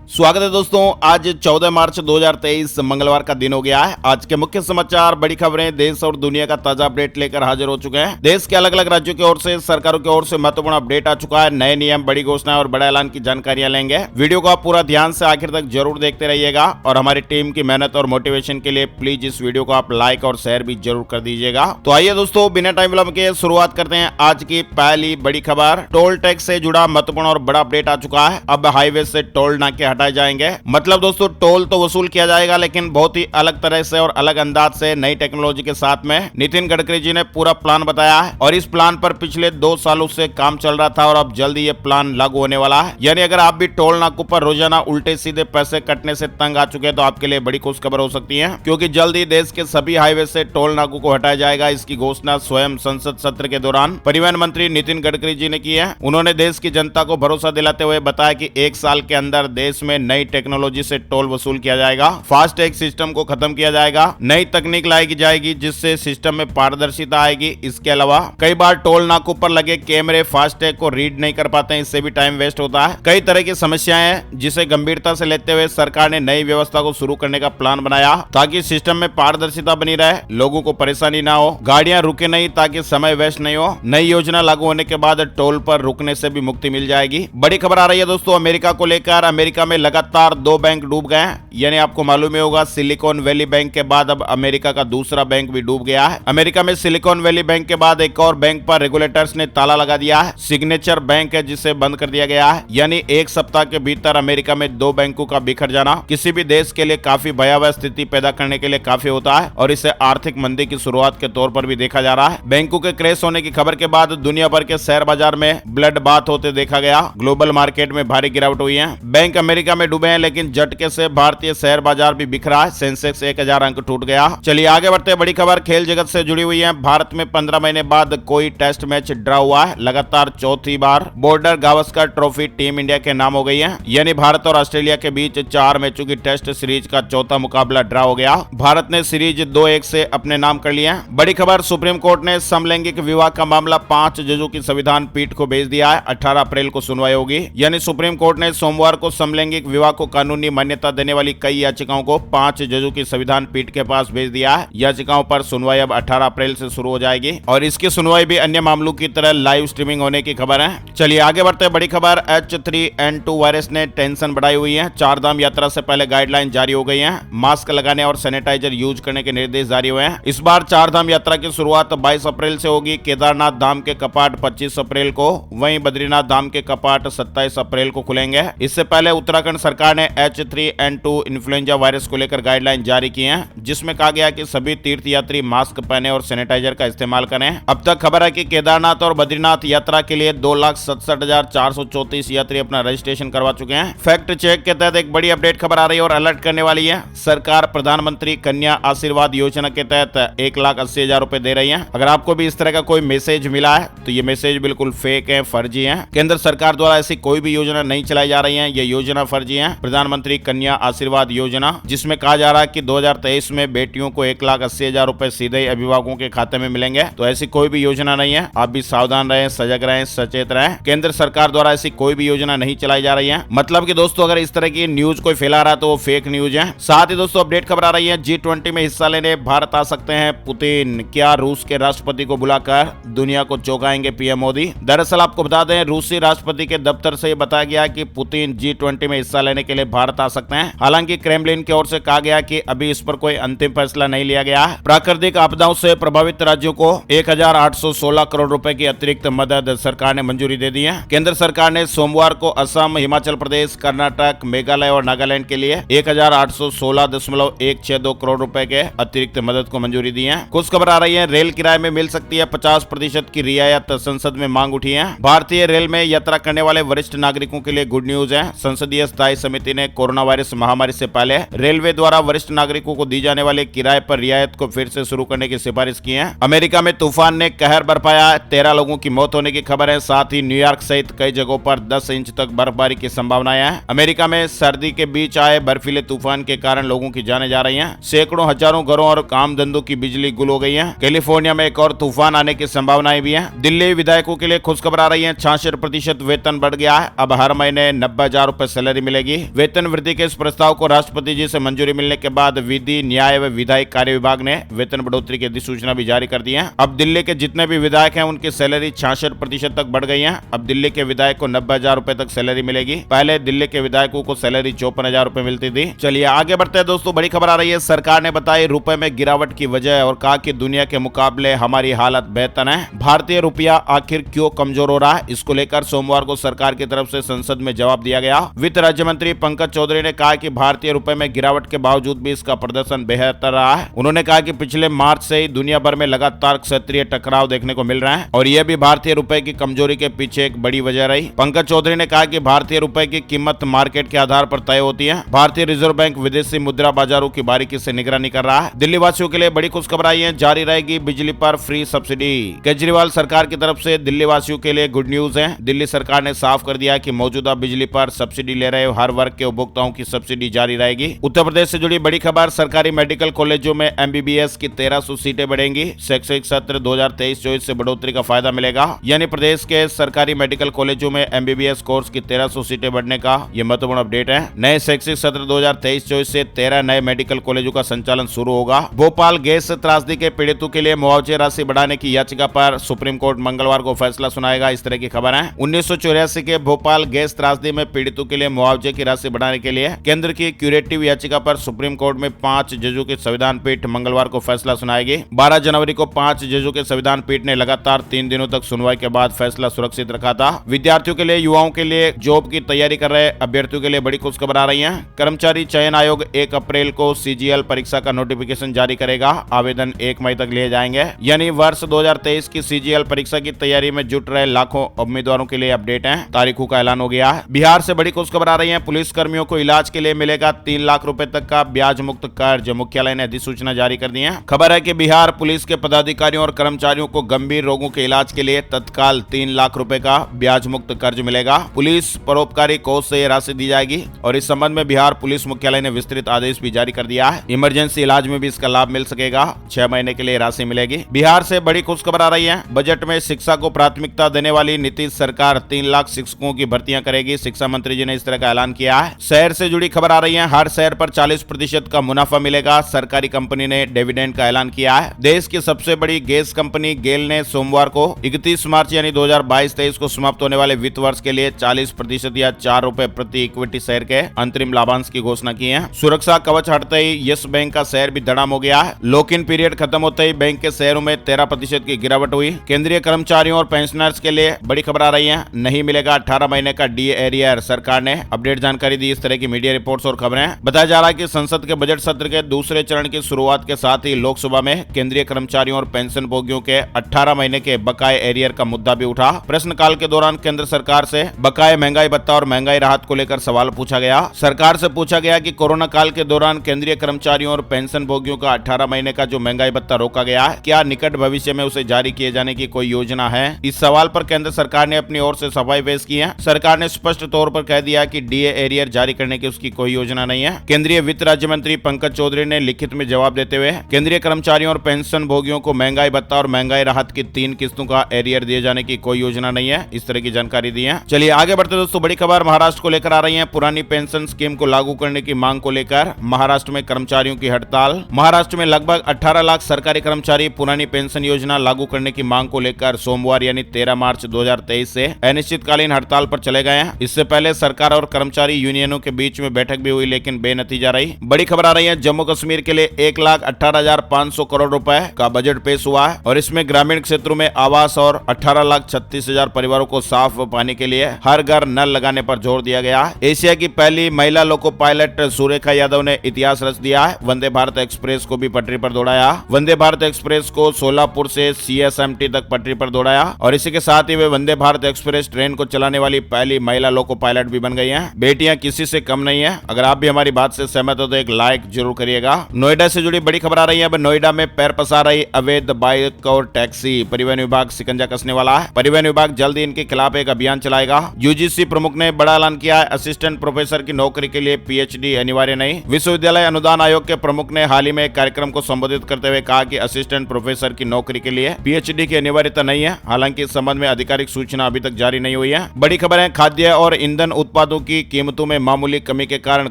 स्वागत है दोस्तों। आज 14 मार्च 2023 मंगलवार का दिन हो गया है। आज के मुख्य समाचार, बड़ी खबरें, देश और दुनिया का ताजा अपडेट लेकर हाजिर हो चुके हैं। देश के अलग अलग राज्यों की ओर से, सरकारों की ओर से महत्वपूर्ण अपडेट आ चुका है। नए नियम, बड़ी घोषणाएं और बड़ा ऐलान की जानकारियां लेंगे। वीडियो को आप पूरा ध्यान से आखिर तक जरूर देखते रहिएगा और हमारी टीम की मेहनत और मोटिवेशन के लिए प्लीज इस वीडियो को आप लाइक और शेयर भी जरूर कर दीजिएगा। तो आइए दोस्तों, बिना टाइम विलंब के शुरुआत करते हैं आज की पहली बड़ी खबर। टोल टैक्स से जुड़ा महत्वपूर्ण और बड़ा अपडेट आ चुका है। अब हाईवे से टोल नाके हटाए जाएंगे। मतलब दोस्तों, टोल तो वसूल किया जाएगा, लेकिन बहुत ही अलग तरह से और अलग अंदाज से, नई टेक्नोलॉजी के साथ में। नितिन गडकरी जी ने पूरा प्लान बताया है और इस प्लान पर पिछले 2 सालों से काम चल रहा था और अब जल्दी ये प्लान लागू होने वाला है। यानी अगर आप भी टोल नाकों पर रोजाना उल्टे सीधे पैसे कटने से तंग आ चुके हैं तो आपके लिए बड़ी खुशखबर हो सकती है, क्योंकि जल्द ही देश के सभी हाईवे से टोल नाकों को हटाया जाएगा। इसकी घोषणा स्वयं संसद सत्र के दौरान परिवहन मंत्री नितिन गडकरी जी ने की है। उन्होंने देश की जनता को भरोसा दिलाते हुए बताया कि 1 साल के अंदर देश में नई टेक्नोलॉजी से टोल वसूल किया जाएगा। फास्ट टैग सिस्टम को खत्म किया जाएगा। नई तकनीक लाई जाएगी जिससे सिस्टम में पारदर्शिता आएगी। इसके अलावा कई बार टोल नाकों पर लगे कैमरे फास्ट टैग को रीड नहीं कर पाते हैं, इससे भी टाइम वेस्ट होता है। कई तरह की समस्याएं हैं जिसे गंभीरता से लेते हुए सरकार ने नई व्यवस्था को शुरू करने का प्लान बनाया ताकि सिस्टम में पारदर्शिता बनी रहे, लोगों को परेशानी ना हो, गाड़ियां रुके नहीं ताकि समय वेस्ट नहीं हो। नई योजना लागू होने के बाद टोल पर रुकने से भी मुक्ति मिल जाएगी। बड़ी खबर आ रही है दोस्तों अमेरिका को लेकर। अमेरिका में लगातार 2 बैंक डूब गए हैं। यानी आपको मालूम ही होगा, सिलिकॉन वैली बैंक के बाद अब अमेरिका का दूसरा बैंक भी डूब गया है। अमेरिका में सिलिकॉन वैली बैंक के बाद एक और बैंक पर रेगुलेटर्स ने ताला लगा दिया है। सिग्नेचर बैंक है जिसे बंद कर दिया गया है। यानी 1 सप्ताह के भीतर अमेरिका में 2 बैंकों का बिखर जाना किसी भी देश के लिए काफी भयावह स्थिति पैदा करने के लिए काफी होता है और इसे आर्थिक मंदी की शुरुआत के तौर पर भी देखा जा रहा है। बैंकों के क्रैश होने की खबर के बाद दुनिया भर के शेयर बाजार में ब्लड बाथ होते देखा गया। ग्लोबल मार्केट में भारी गिरावट हुई है। बैंक अमेरिका में डूबे हैं, लेकिन झटके से भारतीय शेयर बाजार भी बिखरा है। सेंसेक्स 1000 अंक टूट गया। चलिए आगे बढ़ते हैं। बड़ी खबर खेल जगत से जुड़ी हुई है। भारत में 15 महीने बाद कोई टेस्ट मैच ड्रा हुआ है। लगातार चौथी बार border Gavaskar trophy team India के नाम हो गई है। यानी भारत और ऑस्ट्रेलिया के बीच 4 मैचों की टेस्ट सीरीज का चौथा मुकाबला ड्रा हो गया। भारत ने सीरीज 2-1 से अपने नाम कर लिया। बड़ी खबर, सुप्रीम कोर्ट ने समलैंगिक विवाह का मामला 5 जजों की संविधान पीठ को भेज दिया है। 18 अप्रैल को सुनवाई होगी। यानी सुप्रीम कोर्ट ने सोमवार को समलैंगिक विवाह को कानूनी मान्यता देने वाली कई याचिकाओं को 5 जजों की संविधान पीठ के पास भेज दिया है। याचिकाओं पर सुनवाई अब 18 अप्रैल से शुरू हो जाएगी और इसकी सुनवाई भी अन्य मामलों की तरह लाइव स्ट्रीमिंग होने की खबर है। चलिए आगे बढ़ते हैं। बड़ी खबर, H3N2 वायरस ने टेंशन बढ़ाई हुई है। 4 धाम यात्रा से पहले गाइडलाइन जारी हो गई है। मास्क लगाने और सैनिटाइजर यूज करने के निर्देश जारी हुए हैं। इस बार 4 धाम यात्रा की शुरुआत 22 अप्रैल से होगी। केदारनाथ धाम के कपाट 25 अप्रैल को, वहीं बद्रीनाथ धाम के कपाट 27 अप्रैल को खुलेंगे। इससे पहले उत्तराखंड सरकार ने H3N2 इन्फ्लुएंजा वायरस को लेकर गाइडलाइन जारी की हैं, जिसमें कहा गया कि सभी तीर्थ यात्री मास्क पहने और सैनिटाइजर का इस्तेमाल करें। अब तक खबर है कि केदारनाथ और बद्रीनाथ यात्रा के लिए 2,67,434 यात्री अपना रजिस्ट्रेशन करवा चुके हैं। फैक्ट चेक के तहत एक बड़ी अपडेट खबर आ रही है और अलर्ट करने वाली है। सरकार प्रधानमंत्री कन्या आशीर्वाद योजना के तहत 1,80,000 रुपए दे रही है। अगर आपको भी इस तरह का कोई मैसेज मिला है तो ये मैसेज बिल्कुल फेक है, फर्जी है। केंद्र सरकार द्वारा ऐसी कोई भी योजना नहीं चलाई जा रही है। ये योजना फर्जी है। प्रधानमंत्री कन्या आशीर्वाद योजना, जिसमें कहा जा रहा है कि 2023 में बेटियों को 1,80,000 रुपए सीधे अभिभावकों के खाते में मिलेंगे, तो ऐसी कोई भी योजना नहीं है। आप भी सावधान रहें, सजग रहें, सचेत रहें। केंद्र सरकार द्वारा ऐसी कोई भी योजना नहीं चलाई जा रही है। मतलब कि दोस्तों, अगर इस तरह की न्यूज कोई फैला रहा है तो वो फेक न्यूज है। साथ ही दोस्तों अपडेट खबर आ रही है, G20 में हिस्सा लेने भारत आ सकते हैं पुतिन। क्या रूस के राष्ट्रपति को बुलाकर दुनिया को चौंकाएंगे पीएम मोदी? दरअसल आपको बता दें, रूसी राष्ट्रपति के दफ्तर से बताया गया कि पुतिन G20 में हिस्सा लेने के लिए भारत आ सकते हैं। हालांकि क्रेमलिन की ओर से कहा गया कि अभी इस पर कोई अंतिम फैसला नहीं लिया गया है। प्राकृतिक आपदाओं से प्रभावित राज्यों को 1,816 करोड़ रुपए की अतिरिक्त मदद सरकार ने मंजूरी दे दी है। केंद्र सरकार ने सोमवार को असम, हिमाचल प्रदेश, कर्नाटक, मेघालय और नागालैंड के लिए 1,816.162 करोड़ रुपए के अतिरिक्त मदद को मंजूरी दी है। कुछ खबर आ रही है, रेल किराए में मिल सकती है 50% की रियायत, संसद में मांग उठी है। भारतीय रेल में यात्रा करने वाले वरिष्ठ नागरिकों के लिए गुड न्यूज है। संसदीय स्थायी समिति ने कोरोना वायरस महामारी से पहले रेलवे द्वारा वरिष्ठ नागरिकों को दी जाने वाले किराए पर रियायत को फिर से शुरू करने की सिफारिश की है। अमेरिका में तूफान ने कहर बरपाया है। 13 लोगों की मौत होने की खबर है। साथ ही न्यूयॉर्क सहित कई जगहों पर 10 इंच तक बर्फबारी की संभावनाएं हैं। अमेरिका में सर्दी के बीच आए बर्फीले तूफान के कारण लोगों की जानें जा रही हैं। सैकड़ों हजारों घरों और काम धंधों की बिजली गुल हो गई है। कैलिफोर्निया में एक और तूफान आने की संभावनाएं भी है। दिल्ली विधायकों के लिए खुशखबर आ रही है। 66% वेतन बढ़ गया है। अब हर महीने 90,000 रुपए सैलरी सैलरी मिलेगी। वेतन वृद्धि के इस प्रस्ताव को राष्ट्रपति जी से मंजूरी मिलने के बाद विधि, न्याय व विधायिक कार्य विभाग ने वेतन बढ़ोतरी की अधिसूचना भी जारी कर दी है। अब दिल्ली के जितने भी विधायक हैं उनकी सैलरी 66% तक बढ़ गई है। अब दिल्ली के विधायक को 90,000 रुपए तक सैलरी मिलेगी। पहले दिल्ली के विधायकों को सैलरी 54,000 रुपए मिलती थी। चलिए आगे बढ़ते हैं दोस्तों, बड़ी खबर आ रही है। सरकार ने बताई रुपए में गिरावट की वजह और कहा कि दुनिया के मुकाबले हमारी हालत बेहतर है। भारतीय रुपया आखिर क्यों कमजोर हो रहा है, इसको लेकर सोमवार को सरकार की तरफ से संसद में जवाब दिया गया। वित्त राज्य मंत्री पंकज चौधरी ने कहा कि भारतीय रुपए में गिरावट के बावजूद भी इसका प्रदर्शन बेहतर रहा है। उन्होंने कहा कि पिछले मार्च से ही दुनिया भर में लगातार क्षेत्रीय टकराव देखने को मिल रहा है और यह भी भारतीय रुपए की कमजोरी के पीछे एक बड़ी वजह रही। पंकज चौधरी ने कहा कि भारतीय रुपए की कीमत मार्केट के आधार पर तय होती है। भारतीय रिजर्व बैंक विदेशी मुद्रा बाजारों की बारीकी से निगरानी कर रहा है। दिल्ली वासियों के लिए बड़ी खुशखबर आई है, जारी रहेगी बिजली पर फ्री सब्सिडी। केजरीवाल सरकार की तरफ से दिल्ली वासियों के लिए गुड न्यूज है। दिल्ली सरकार ने साफ कर दिया कि मौजूदा बिजली पर सब्सिडी ले रहे हर वर्ग के उपभोक्ताओं की सब्सिडी जारी रहेगी। उत्तर प्रदेश से जुड़ी बड़ी खबर, सरकारी मेडिकल कॉलेजों में MBBS की 1300 सीटें बढ़ेंगी। शैक्षणिक सत्र 2023-24 से बढ़ोतरी का फायदा मिलेगा। यानी प्रदेश के सरकारी मेडिकल कॉलेजों में MBBS कोर्स की 1300 सीटें बढ़ने का यह महत्वपूर्ण अपडेट है। नए शैक्षिक सत्र 2023-24 से 13 नए मेडिकल कॉलेजों का संचालन शुरू होगा। भोपाल गैस त्रासदी के पीड़ितों के लिए मुआवजे राशि बढ़ाने की याचिका पर सुप्रीम कोर्ट मंगलवार को फैसला सुनाएगा। इस तरह की खबर है। 1984 के भोपाल गैस त्रासदी में पीड़ितों के लिए मुआवजे की राशि बढ़ाने के लिए केंद्र की क्यूरेटिव याचिका पर सुप्रीम कोर्ट में 5 जजों की संविधान पीठ मंगलवार को फैसला सुनाएगी। 12 जनवरी को 5 जजों के संविधान पीठ ने लगातार 3 दिनों तक सुनवाई के बाद फैसला सुरक्षित रखा था। विद्यार्थियों के लिए, युवाओं के लिए, जॉब की तैयारी कर रहे अभ्यर्थियों के लिए बड़ी खुशखबर आ रही है। कर्मचारी चयन आयोग 1 अप्रैल को CGL परीक्षा का नोटिफिकेशन जारी करेगा। आवेदन 1 मई तक लिए जाएंगे। यानी वर्ष 2023 की CGL परीक्षा की तैयारी में जुट रहे लाखों उम्मीदवारों के लिए अपडेट है। तारीखों का ऐलान हो गया है। बिहार से बड़ी खुशखबर आ रही है। पुलिस कर्मियों को इलाज के लिए मिलेगा 3 लाख रुपए तक का ब्याज मुक्त कर्ज। मुख्यालय ने अधिसूचना जारी कर दी है। खबर है कि बिहार पुलिस के पदाधिकारियों और कर्मचारियों को गंभीर रोगों के इलाज के लिए तत्काल 3 लाख रुपए का ब्याज मुक्त कर्ज मिलेगा। पुलिस परोपकारी कोष से यह राशि दी जाएगी और इस संबंध में बिहार पुलिस मुख्यालय ने विस्तृत आदेश भी जारी कर दिया है। इमरजेंसी इलाज में भी इसका लाभ मिल सकेगा। 6 महीने के लिए राशि मिलेगी। बिहार से बड़ी खुशखबर आ रही है। बजट में शिक्षा को प्राथमिकता देने वाली नीतीश सरकार 3 लाख शिक्षकों की भर्तियां करेगी। शिक्षा मंत्री जी ने इस तरह का ऐलान किया है। शहर से जुड़ी खबर आ रही है। हर शहर पर 40% का मुनाफा मिलेगा। सरकारी कंपनी ने डिविडेंड का ऐलान किया है। देश की सबसे बड़ी गैस कंपनी गेल ने सोमवार को 31 मार्च यानी 2022-23 को समाप्त होने वाले वित्त वर्ष के लिए 40% या 4 रुपए प्रति इक्विटी शेयर के अंतरिम लाभांश की घोषणा की है। सुरक्षा कवच हटते ही यस बैंक का शेयर भी धड़ाम हो गया है। लॉक इन पीरियड खत्म होते ही बैंक के शेयरों में 13% की गिरावट हुई। केंद्रीय कर्मचारियों और पेंशनर्स के लिए बड़ी खबर आ रही है। नहीं मिलेगा 18 महीने का DA एरियर। सरकार ने अपडेट जानकारी दी। इस तरह की मीडिया रिपोर्ट्स और खबरें। बताया जा रहा है कि संसद के बजट सत्र के दूसरे चरण की शुरुआत के साथ ही लोकसभा में केंद्रीय कर्मचारियों और पेंशन भोगियों के 18 महीने के बकाये एरियर का मुद्दा भी उठा। प्रश्नकाल के दौरान केंद्र सरकार से बकाये महंगाई भत्ता और महंगाई राहत को लेकर सवाल पूछा गया। सरकार से पूछा गया कि कोरोना काल के दौरान केंद्रीय कर्मचारियों और पेंशन भोगियों का 18 महीने का जो महंगाई भत्ता रोका गया है, क्या निकट भविष्य में उसे जारी किए जाने की कोई योजना है? इस सवाल पर केंद्र सरकार ने अपनी ओर से सफाई पेश की है। सरकार ने स्पष्ट तौर पर कह दिया कि DA एरियर जारी करने की उसकी कोई योजना नहीं है। केंद्रीय वित्त राज्य मंत्री पंकज चौधरी ने लिखित में जवाब देते हुए केंद्रीय कर्मचारियों और पेंशन भोगियों को महंगाई भत्ता और महंगाई राहत की 3 किस्तों का एरियर दिए जाने की कोई योजना नहीं है। इस तरह की जानकारी दी है। चलिए आगे बढ़ते दोस्तों, बड़ी खबर महाराष्ट्र को लेकर आ रही है। पुरानी पेंशन स्कीम को लागू करने की मांग को लेकर महाराष्ट्र में कर्मचारियों की हड़ताल। महाराष्ट्र में लगभग 18 लाख सरकारी कर्मचारी पुरानी पेंशन योजना लागू करने की मांग को लेकर सोमवार यानी 13 मार्च 2023 से अनिश्चितकालीन हड़ताल पर चले गए हैं। इससे पहले सरकार और कर्मचारी यूनियनों के बीच में बैठक भी हुई, लेकिन बेनतीजा रही। बड़ी खबर आ रही है। जम्मू कश्मीर के लिए 1,18,500 करोड़ रुपए का बजट पेश हुआ है और इसमें ग्रामीण क्षेत्रों में आवास और 18,36,000 परिवारों को साफ पानी के लिए हर घर नल लगाने पर जोर दिया गया। एशिया की पहली महिला लोको पायलट सुरेखा यादव ने इतिहास रच दिया है। वंदे भारत एक्सप्रेस को भी पटरी पर दौड़ाया। वंदे भारत एक्सप्रेस को सोलापुर से CSMT तक पटरी पर दौड़ाया और इसी के साथ ही वे वंदे भारत एक्सप्रेस ट्रेन को चलाने वाली पहली महिला लोको पायलट भी बन गई हैं। बेटियां किसी से कम नहीं है। अगर आप भी हमारी बात से सहमत हो तो एक लाइक जरूर करिएगा। नोएडा से जुड़ी बड़ी खबर आ रही है। अब नोएडा में पैर पसार रही अवैध बाइक और टैक्सी। परिवहन विभाग शिकंजा कसने वाला है। परिवहन विभाग जल्द ही इनके खिलाफ एक अभियान चलाएगा। UGC प्रमुख ने बड़ा ऐलान किया है। असिस्टेंट प्रोफेसर की नौकरी के लिए PhD अनिवार्य नहीं। विश्वविद्यालय अनुदान आयोग के प्रमुख ने हाल ही में एक कार्यक्रम को संबोधित करते हुए कहा कि असिस्टेंट प्रोफेसर की नौकरी के लिए PhD की अनिवार्यता नहीं है। हालांकि इस संबंध में आधिकारिक सूचना अभी तक जारी नहीं हुई है। बड़ी खबर है। खाद्य और ईंधन उत्पादों की कीमतों में मामूली कमी के कारण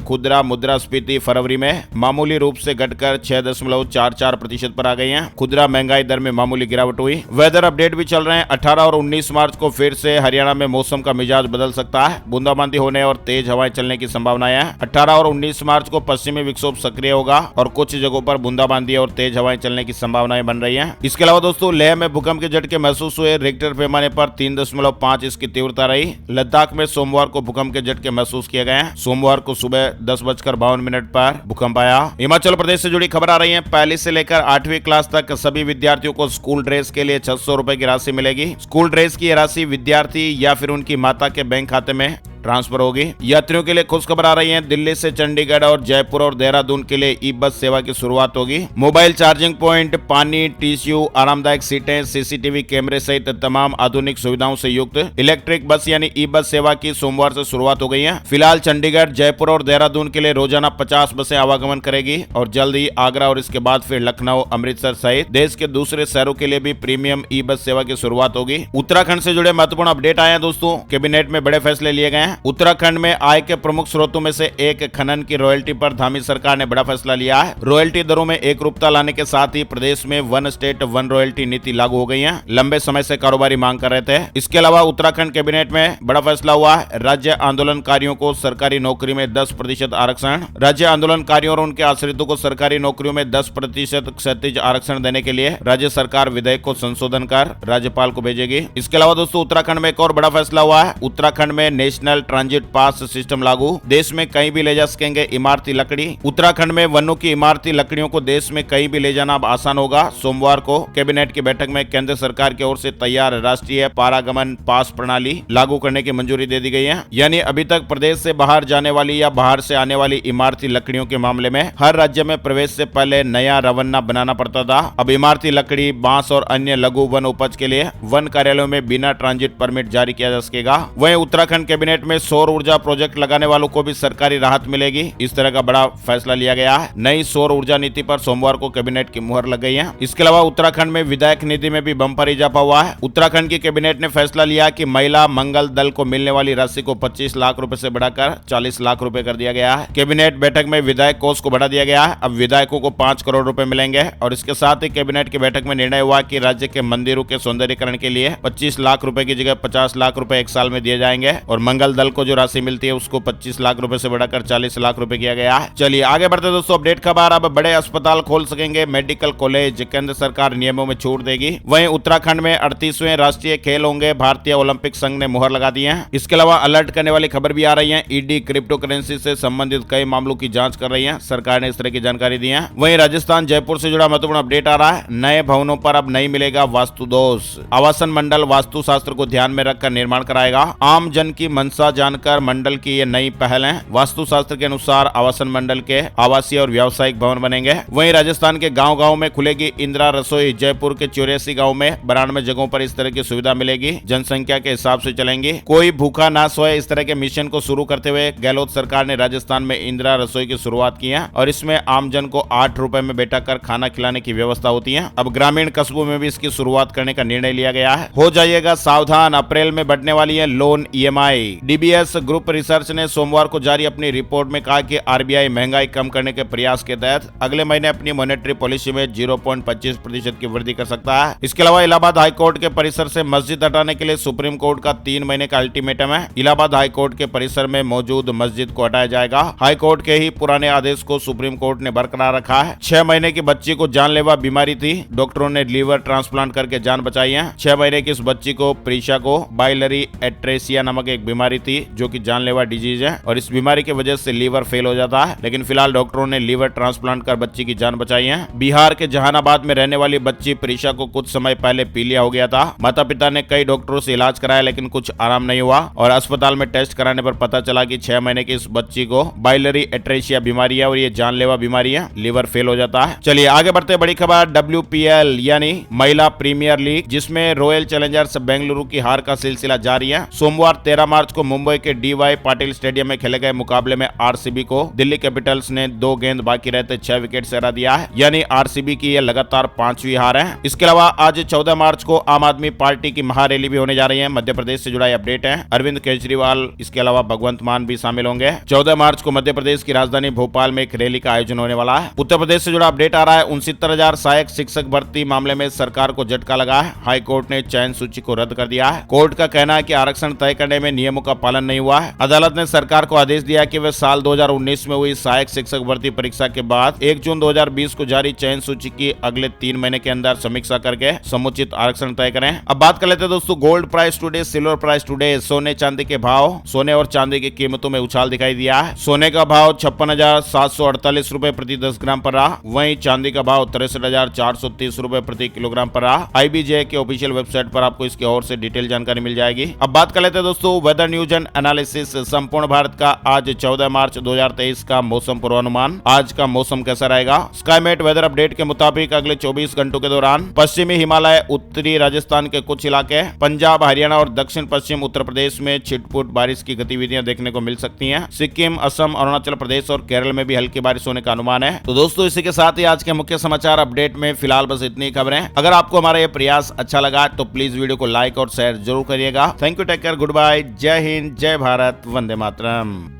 खुदरा मुद्रास्फीति फरवरी में मामूली रूप से घटकर 6.44% पर आ गई है। खुदरा महंगाई दर में मामूली गिरावट हुई। वेदर अपडेट भी चल रहे हैं। 18 और 19 मार्च को फिर से हरियाणा में मौसम का मिजाज बदल सकता है। बूंदाबांदी होने और तेज हवाएं चलने की संभावनाएं हैं। 18 और 19 मार्च को पश्चिमी विक्षोभ सक्रिय होगा और कुछ जगहों पर बूंदाबांदी और तेज हवाएं चलने की संभावनाएं बन रही हैं। इसके अलावा दोस्तों लेह में भूकंप के झटके महसूस हुए। रिक्टर पैमाने पर 3.5 इसकी तीव्रता रही। लद्दाख में सोमवार को भूकंप के झटके महसूस किए गए हैं। सोमवार को सुबह 10:52 पर भूकंप आया। हिमाचल प्रदेश से जुड़ी खबर आ रही है। पहली से लेकर 8वीं क्लास तक सभी विद्यार्थियों को स्कूल ड्रेस के लिए 600 रुपए की राशि मिलेगी। स्कूल ड्रेस की राशि विद्यार्थी या फिर उनकी माता के बैंक खाते में ट्रांसफर होगी। यात्रियों के लिए खुशखबर आ रही है। दिल्ली से चंडीगढ़ और जयपुर और देहरादून के लिए ई बस सेवा की शुरुआत होगी। मोबाइल चार्जिंग पॉइंट, पानी, टिश्यू, आरामदायक सीटें, सीसीटीवी कैमरे सहित तमाम आधुनिक सुविधाओं से युक्त इलेक्ट्रिक बस यानी ई बस सेवा की सोमवार से शुरुआत हो गई है। फिलहाल चंडीगढ़, जयपुर और देहरादून के लिए रोजाना 50 बसें आवागमन करेगी और जल्द ही आगरा और इसके बाद फिर लखनऊ, अमृतसर सहित देश के दूसरे शहरों के लिए भी प्रीमियम ई बस सेवा की शुरुआत होगी। उत्तराखंड से जुड़े महत्वपूर्ण अपडेट आए हैं दोस्तों। कैबिनेट में बड़े फैसले लिए गए हैं। उत्तराखंड में आय के प्रमुख स्रोतों में से एक खनन की रॉयल्टी पर धामी सरकार ने बड़ा फैसला लिया है। रॉयल्टी दरों में एकरूपता लाने के साथ ही प्रदेश में वन स्टेट वन रॉयल्टी नीति लागू हो गई है। लंबे समय से कारोबारी मांग कर रहे थे। इसके अलावा उत्तराखंड कैबिनेट में बड़ा फैसला हुआ है। राज्य आंदोलनकारियों को सरकारी नौकरी में 10% आरक्षण। राज्य आंदोलनकारियों और उनके आश्रितों को सरकारी नौकरियों में 10% क्षैतिज आरक्षण देने के लिए राज्य सरकार विधेयक को संशोधन कर राज्यपाल को भेजेगी। इसके अलावा दोस्तों उत्तराखंड में एक और बड़ा फैसला हुआ है। उत्तराखंड में नेशनल ट्रांजिट पास सिस्टम लागू। देश में कहीं भी ले जा सकेंगे इमारती लकड़ी। उत्तराखंड में वनों की इमारती लकड़ियों को देश में कहीं भी ले जाना अब आसान होगा। सोमवार को कैबिनेट की बैठक में केंद्र सरकार की ओर से तैयार राष्ट्रीय पारागमन पास प्रणाली लागू करने की मंजूरी दे दी गई है। यानी अभी तक प्रदेश से बाहर जाने वाली या बाहर से आने वाली इमारती लकड़ियों के मामले में हर राज्य में प्रवेश से पहले नया रवन्ना बनाना पड़ता था। अब इमारती लकड़ी, बांस और अन्य लघु वन उपज के लिए वन कार्यालयों में बिना ट्रांजिट परमिट जारी किया जा सकेगा। वहीं उत्तराखंड कैबिनेट में सौर ऊर्जा प्रोजेक्ट लगाने वालों को भी सरकारी राहत मिलेगी। इस तरह का बड़ा फैसला लिया गया है। नई सौर ऊर्जा नीति पर सोमवार को कैबिनेट की मुहर लग गई है। इसके अलावा उत्तराखंड में विधायक निधि में भी बम्पर इजाफा हुआ है। उत्तराखंड की कैबिनेट ने फैसला लिया कि महिला मंगल दल को मिलने वाली राशि को 25 लाख रुपए से बढ़ाकर 40 लाख रुपए कर दिया गया है। कैबिनेट बैठक में विधायक कोष को बढ़ा दिया गया है। अब विधायकों को 5 करोड़ रुपए मिलेंगे और इसके साथ ही कैबिनेट की बैठक में निर्णय हुआ कि राज्य के मंदिरों के सौंदर्यीकरण के लिए 25 लाख रुपए की जगह 50 लाख रुपए एक साल में दिए जाएंगे और मंगल दल को जो राशि मिलती है उसको 25 लाख रुपए से बढ़ाकर 40 लाख रुपए किया गया है। चलिए आगे बढ़ते दोस्तों। अपडेट खबर, अब बड़े अस्पताल खोल सकेंगे मेडिकल कॉलेज, केंद्र सरकार नियमों में छूट देगी। वहीं उत्तराखंड में 38वें राष्ट्रीय खेल होंगे, भारतीय ओलंपिक संघ ने मुहर लगा दी है। इसके अलावा अलर्ट करने वाली खबर भी आ रही है। ईडी क्रिप्टो करेंसी से संबंधित कई मामलों की जांच कर रही है। सरकार ने इस तरह की जानकारी दी है। वहीं राजस्थान जयपुर से जुड़ा महत्वपूर्ण अपडेट आ रहा है। नए भवनों पर अब नहीं मिलेगा वास्तु दोष। आवासन मंडल वास्तु शास्त्र को ध्यान में रखकर निर्माण कराएगा। आम जन की मंशा जानकर मंडल की ये नई पहल है। वास्तु शास्त्र के अनुसार आवासन मंडल के आवासीय और व्यावसायिक भवन बनेंगे। वहीं राजस्थान के गांव-गांव में खुलेगी इंदिरा रसोई। जयपुर के 84 गांव में 92 जगहों पर इस तरह की सुविधा मिलेगी। जनसंख्या के हिसाब से चलेंगी। कोई भूखा ना सोए, इस तरह के मिशन को शुरू करते हुए गहलोत सरकार ने राजस्थान में इंदिरा रसोई की शुरुआत की है और इसमें आमजन को 8 रुपए में बैठाकर खाना खिलाने की व्यवस्था होती है। अब ग्रामीण कस्बों में भी इसकी शुरुआत करने का निर्णय लिया गया है। हो जाइएगा सावधान, अप्रैल में बढ़ने वाली है loan EMI. DBS group research ने सोमवार को जारी अपनी रिपोर्ट में कहा कि आरबीआई महंगाई कम करने के प्रयास के तहत अगले महीने अपनी मॉनेटरी पॉलिसी में 0.25% की वृद्धि कर सकता है। इसके अलावा इलाहाबाद हाईकोर्ट के परिसर से मस्जिद हटाने के लिए सुप्रीम कोर्ट का 3 महीने का अल्टीमेटम है। इलाहाबाद हाईकोर्ट के परिसर में मौजूद मस्जिद को हटाया जाएगा। हाईकोर्ट के ही पुराने आदेश को सुप्रीम कोर्ट ने बरकरार रखा है। 6 महीने की बच्ची को जानलेवा बीमारी थी। डॉक्टरों ने लीवर ट्रांसप्लांट करके जान बचाई है। 6 महीने की इस बच्ची को प्रीशा को बाइलरी एट्रेसिया नामक एक बीमारी थी जो कि जानलेवा डिजीज है और इस बीमारी की वजह से लीवर फेल हो जाता है। लेकिन फिलहाल डॉक्टरों ने लीवर ट्रांसप्लांट कर बच्ची की जान बचाई है। बिहार के जहानाबाद में रहने वाली बच्ची प्रीशा को कुछ समय पहले पीलिया हो गया था। माता पिता ने कई डॉक्टरों से इलाज कराया लेकिन कुछ आराम नहीं हुआ और अस्पताल में टेस्ट कराने पर पता चला कि 6 महीने की इस बच्ची को बाइलरी एट्रेसिया बीमारी है और ये जानलेवा बीमारी है, लीवर फेल हो जाता है। चलिए आगे बढ़ते। बड़ी खबर, WPL यानी महिला प्रीमियर लीग जिसमें रॉयल चैलेंजर्स बेंगलुरु की हार का सिलसिला जारी है। सोमवार 13 मार्च को मुंबई के DY पाटिल स्टेडियम में खेले गए मुकाबले में आरसीबी को दिल्ली कैपिटल्स ने 2 गेंद बाकी रहते 6 विकेट से हरा दिया है, यानी आरसीबी की यह लगातार 5वीं हार है। इसके अलावा आज 14 मार्च को आम आदमी पार्टी की महारैली भी होने जा रही है। मध्य प्रदेश से जुड़ा अपडेट है। अरविंद केजरीवाल, इसके अलावा भगवंत मान भी शामिल होंगे। 14 मार्च को मध्य प्रदेश की राजधानी भोपाल में एक रैली का आयोजन होने वाला है। उत्तर प्रदेश से जुड़ा अपडेट आ रहा है। 69,000 सहायक शिक्षक भर्ती मामले में सरकार को झटका लगा है। हाई कोर्ट ने चयन सूची को रद्द कर दिया है। कोर्ट का कहना है कि आरक्षण तय करने में नियमों का पालन नहीं हुआ है। अदालत ने सरकार को आदेश दिया कि वे साल 2019 में हुई सहायक शिक्षक भर्ती परीक्षा के बाद 1 जून 2020 को जारी चयन सूची की अगले 3 महीने के अंदर समीक्षा करके समुचित आरक्षण तय करें। अब बात कर लेते हैं दोस्तों gold price today, silver price today. सोने चांदी के भाव। सोने और चांदी की कीमतों में उछाल दिखाई दिया है। सोने का भाव 56,748 रुपए प्रति 10 ग्राम पर रहा। वहीं चांदी का भाव 63,430 रुपए प्रति किलोग्राम पर रहा। IBJ के ऑफिशियल वेबसाइट पर आपको इसकी और से डिटेल जानकारी मिल जाएगी। अब बात कर लेते हैं दोस्तों वेदर न्यूज एंड एनालिसिस। संपूर्ण भारत का आज 14 मार्च 2023 का मौसम पूर्वानुमान। आज का मौसम कैसा रहेगा? स्काईमेट वेदर अपडेट के मुताबिक अगले 24 घंटों के दौरान पश्चिमी हिमालय, उत्तरी राजस्थान के कुछ इलाके, पंजाब, हरियाणा और दक्षिण पश्चिम उत्तर प्रदेश में छिटपुट बारिश की गतिविधियां देखने को मिल सकती हैं। सिक्किम, असम, अरुणाचल प्रदेश और केरल में भी हल्की बारिश होने का अनुमान है। तो दोस्तों इसी के साथ ही आज के मुख्य समाचार अपडेट में फिलहाल बस इतनी खबरें। अगर आपको हमारा ये प्रयास अच्छा लगा तो प्लीज वीडियो को लाइक और शेयर जरूर करिएगा। Thank you, take care, good bye, जय हिंद, जय भारत, वंदे मातरम।